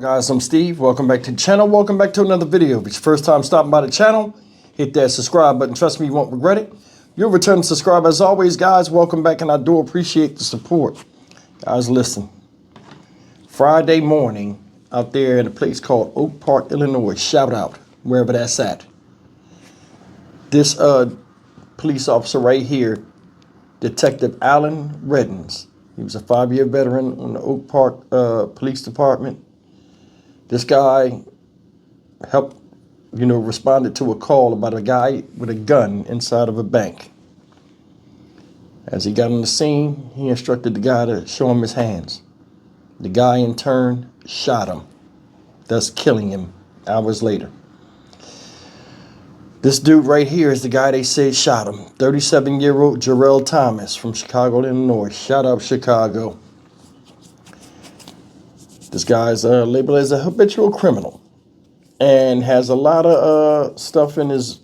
Guys, I'm Steve. Welcome back to the channel. Welcome back to another video. If it's your first time stopping by the channel, hit that subscribe button. Trust me, you won't regret it. You'll return to subscribe as always, guys. Welcome back, and I do appreciate the support. Guys, listen. Friday morning out there in a place called Oak Park, Illinois. Shout out, wherever that's at. This police officer right here, Detective Allan Reddins. He was a 5-year veteran on the Oak Park Police Department. This guy responded to a call about a guy with a gun inside of a bank. As he got on the scene, he instructed the guy to show him his hands. The guy in turn shot him, thus killing him hours later. This dude right here is the guy they say shot him. 37-year-old Jarrell Thomas from Chicago, Illinois. Shout out Chicago. This guy's labeled as a habitual criminal and has a lot of stuff in his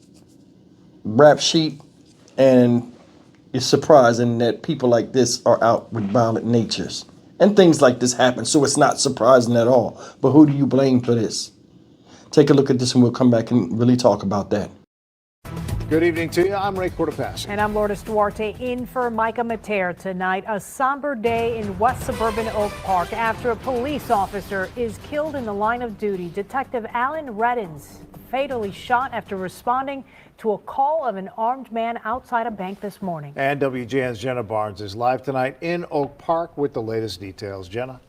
rap sheet, and it's surprising that people like this are out with violent natures. And things like this happen, so it's not surprising at all. But who do you blame for this? Take a look at this and we'll come back and really talk about that. Good evening to you. I'm Ray Cortopassi. And I'm Lourdes Duarte in for Micah Mater tonight. A somber day in west suburban Oak Park after a police officer is killed in the line of duty. Detective Allan Reddins fatally shot after responding to a call of an armed man outside a bank this morning. And WGN's Jenna Barnes is live tonight in Oak Park with the latest details. Jenna?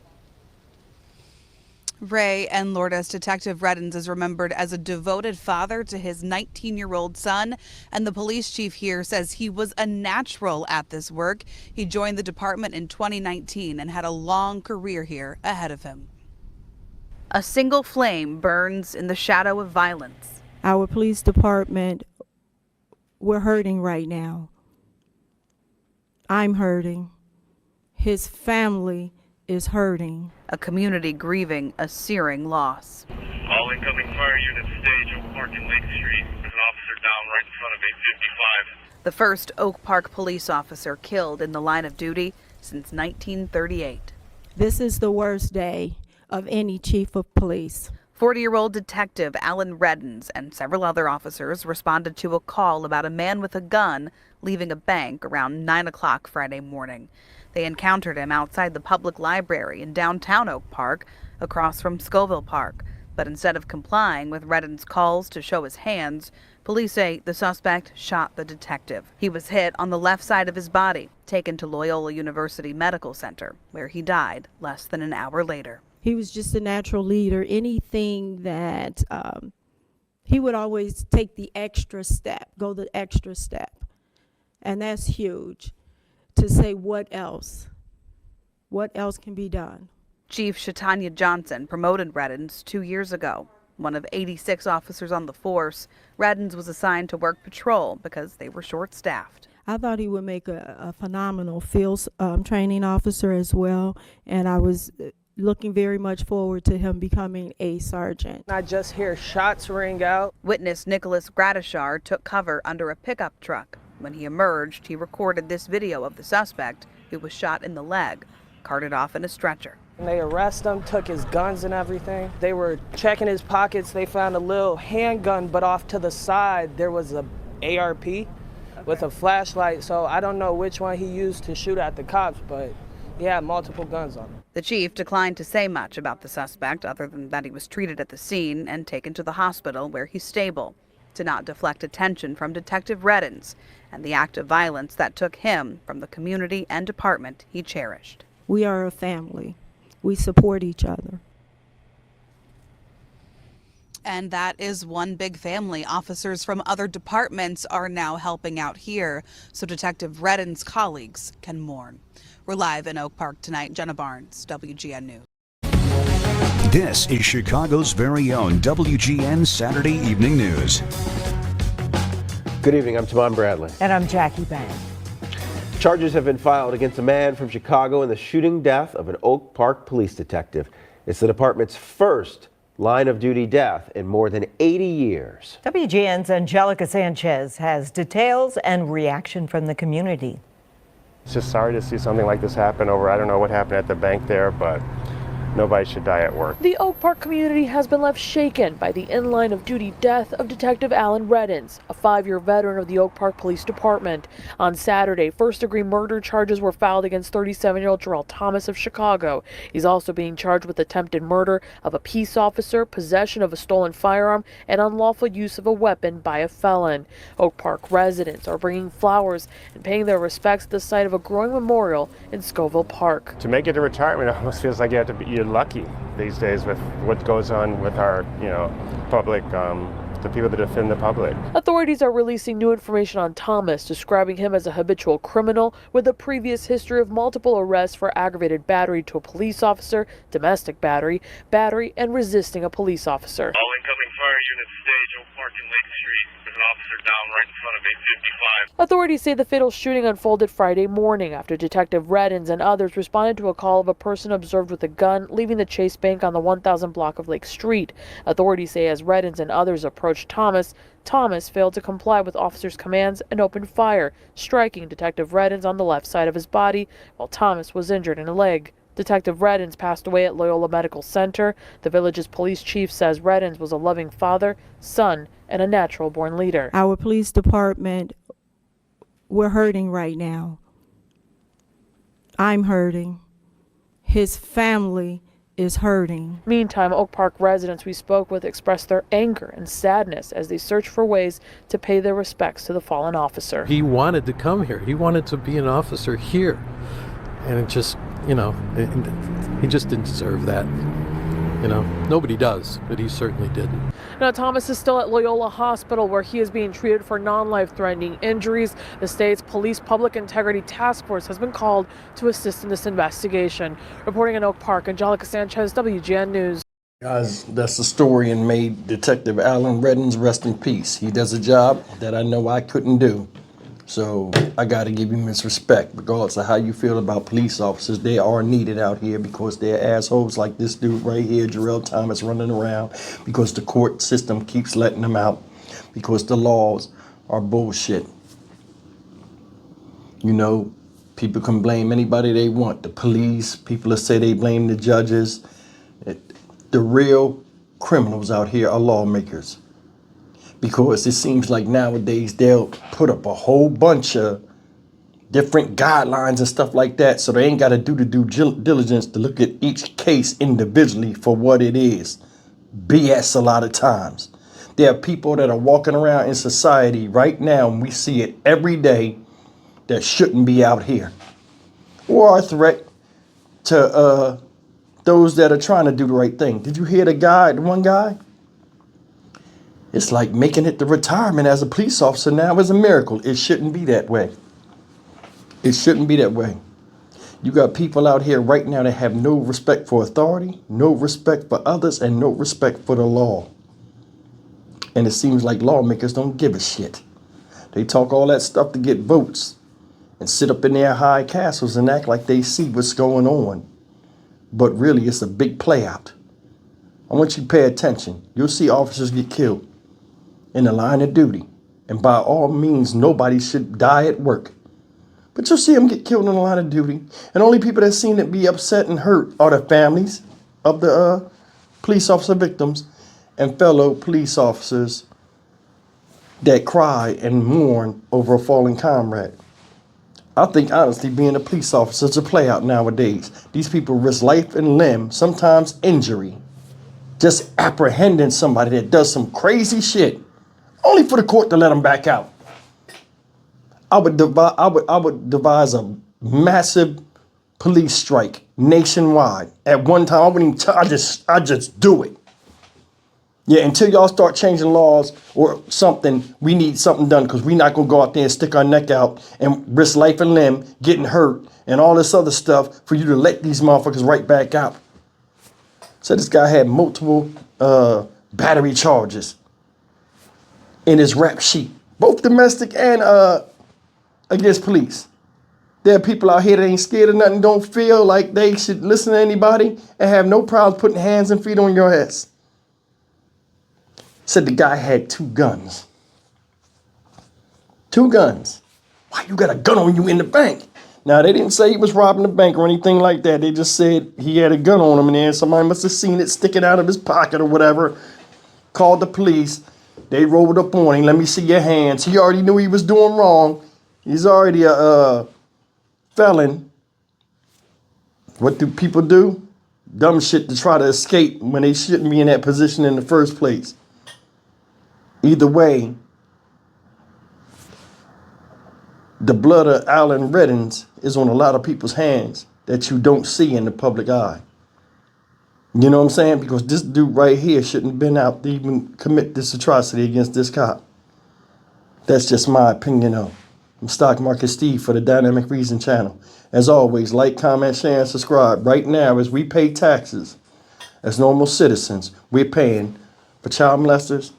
Ray and Lourdes, Detective Reddins is remembered as a devoted father to his 19-year-old son, and the police chief here says he was a natural at this work. He joined the department in 2019 and had a long career here ahead of him. A single flame burns in the shadow of violence. Our police department, we're hurting right now. I'm hurting. His family is hurting. A community grieving a searing loss. All incoming fire units stage Oak Park and Lake Street. There's an officer down right in front of 855. The first Oak Park police officer killed in the line of duty since 1938. This is the worst day of any chief of police. 40-year-old Detective Allan Reddins and several other officers responded to a call about a man with a gun leaving a bank around 9 o'clock Friday morning. They encountered him outside the public library in downtown Oak Park, across from Scoville Park. But instead of complying with Reddins' calls to show his hands, police say the suspect shot the detective. He was hit on the left side of his body, taken to Loyola University Medical Center, where he died less than an hour later. He was just a natural leader. Anything that he would always take the extra step, go the extra step. And that's huge. To say what else can be done. Chief Shatanya Johnson promoted Reddins 2 years ago. One of 86 officers on the force, Reddins was assigned to work patrol because they were short-staffed. I thought he would make a phenomenal field training officer as well, and I was looking very much forward to him becoming a sergeant. I just hear shots ring out. Witness Nicholas Gratishar took cover under a pickup truck. When he emerged, he recorded this video of the suspect who was shot in the leg, carted off in a stretcher. And they arrested him, took his guns and everything. They were checking his pockets. They found a little handgun, but off to the side there was a ARP with a flashlight. So I don't know which one he used to shoot at the cops, but he had multiple guns on him. The chief declined to say much about the suspect other than that he was treated at the scene and taken to the hospital where he's stable, to not deflect attention from Detective Reddins and the act of violence that took him from the community and department he cherished. We are a family. We support each other. And that is one big family. Officers from other departments are now helping out here so Detective Reddins' colleagues can mourn. We're live in Oak Park tonight. Jenna Barnes, WGN News. This is Chicago's very own WGN Saturday Evening News. Good evening, I'm Tamon Bradley. And I'm Jackie Bank. Charges have been filed against a man from Chicago in the shooting death of an Oak Park police detective. It's the department's first line-of-duty death in more than 80 years. WGN's Angelica Sanchez has details and reaction from the community. It's just sorry to see something like this happen over, I don't know what happened at the bank there, but nobody should die at work. The Oak Park community has been left shaken by the in-line of duty death of Detective Allan Reddins, a 5-year veteran of the Oak Park Police Department. On Saturday, first-degree murder charges were filed against 37-year-old Jarrell Thomas of Chicago. He's also being charged with attempted murder of a peace officer, possession of a stolen firearm, and unlawful use of a weapon by a felon. Oak Park residents are bringing flowers and paying their respects at the site of a growing memorial in Scoville Park. To make it to retirement, it almost feels like you're lucky these days with what goes on with our, public, the people that defend the public. Authorities are releasing new information on Thomas, describing him as a habitual criminal with a previous history of multiple arrests for aggravated battery to a police officer, domestic battery, and resisting a police officer. All incoming fire units stage Oak Park and Lake Street. There's an officer down right in front of 855. Authorities say the fatal shooting unfolded Friday morning after Detective Reddins and others responded to a call of a person observed with a gun leaving the Chase Bank on the 1000 block of Lake Street. Authorities say as Reddins and others approached Thomas failed to comply with officers' commands and opened fire, striking Detective Reddins on the left side of his body, while Thomas was injured in a leg. Detective Reddins passed away at Loyola Medical Center. The village's police chief says Reddins was a loving father, son, and a natural-born leader. Our police department, we're hurting right now. I'm hurting. His family is hurting. Meantime, Oak Park residents we spoke with expressed their anger and sadness as they search for ways to pay their respects to the fallen officer. He wanted to come here. He wanted to be an officer here. And it just, he just didn't deserve that. Nobody does, but he certainly didn't. Now, Thomas is still at Loyola Hospital where he is being treated for non-life-threatening injuries. The state's Police Public Integrity Task Force has been called to assist in this investigation. Reporting in Oak Park, Angelica Sanchez, WGN News. Guys, that's the story, and may Detective Allan Reddins rest in peace. He does a job that I know I couldn't do. So I got to give him his respect, regardless of how you feel about police officers. They are needed out here because they're assholes like this dude right here, Jarrell Thomas, running around because the court system keeps letting them out because the laws are bullshit. People can blame anybody they want. The police, people that say they blame the judges. The real criminals out here are lawmakers. Because it seems like nowadays they'll put up a whole bunch of different guidelines and stuff like that, so they ain't got to do the due diligence to look at each case individually for what it is. BS a lot of times. There are people that are walking around in society right now, and we see it every day, that shouldn't be out here. Or are a threat to those that are trying to do the right thing. Did you hear the one guy? It's like making it to retirement as a police officer now is a miracle. It shouldn't be that way. It shouldn't be that way. You got people out here right now that have no respect for authority, no respect for others, and no respect for the law. And it seems like lawmakers don't give a shit. They talk all that stuff to get votes and sit up in their high castles and act like they see what's going on. But really, it's a big play out. I want you to pay attention. You'll see officers get killed in the line of duty. And by all means, nobody should die at work. But you'll see them get killed in the line of duty. And only people that seem to be upset and hurt are the families of the police officer victims and fellow police officers that cry and mourn over a fallen comrade. I think, honestly, being a police officer is a play out nowadays. These people risk life and limb, sometimes injury, just apprehending somebody that does some crazy shit, only for the court to let them back out. I would devise a massive police strike nationwide. At one time, I wouldn't even I just do it. Yeah, until y'all start changing laws or something, we need something done, because we're not going to go out there and stick our neck out and risk life and limb, getting hurt, and all this other stuff for you to let these motherfuckers right back out. So this guy had multiple battery charges in his rap sheet, both domestic and against police. There are people out here that ain't scared of nothing, don't feel like they should listen to anybody, and have no problem putting hands and feet on your ass. Said the guy had 2 guns. 2 guns. Why you got a gun on you in the bank? Now, they didn't say he was robbing the bank or anything like that. They just said he had a gun on him and then somebody must have seen it sticking out of his pocket or whatever. Called the police. They rolled up on him. Let me see your hands. He already knew he was doing wrong. He's already a felon. What do people do? Dumb shit to try to escape when they shouldn't be in that position in the first place. Either way, the blood of Allan Reddins is on a lot of people's hands that you don't see in the public eye. You know what I'm saying? Because this dude right here shouldn't have been out to even commit this atrocity against this cop. That's just my opinion though. I'm Stock Market Steve for the Dynamic Reason channel. As always, like, comment, share, and subscribe. Right now, as we pay taxes, as normal citizens, we're paying for child molesters,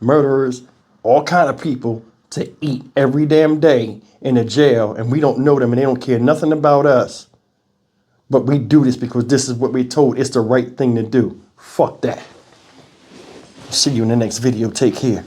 murderers, all kind of people to eat every damn day in a jail, and we don't know them and they don't care nothing about us. But we do this because this is what we're told it's the right thing to do. Fuck that. See you in the next video. Take care.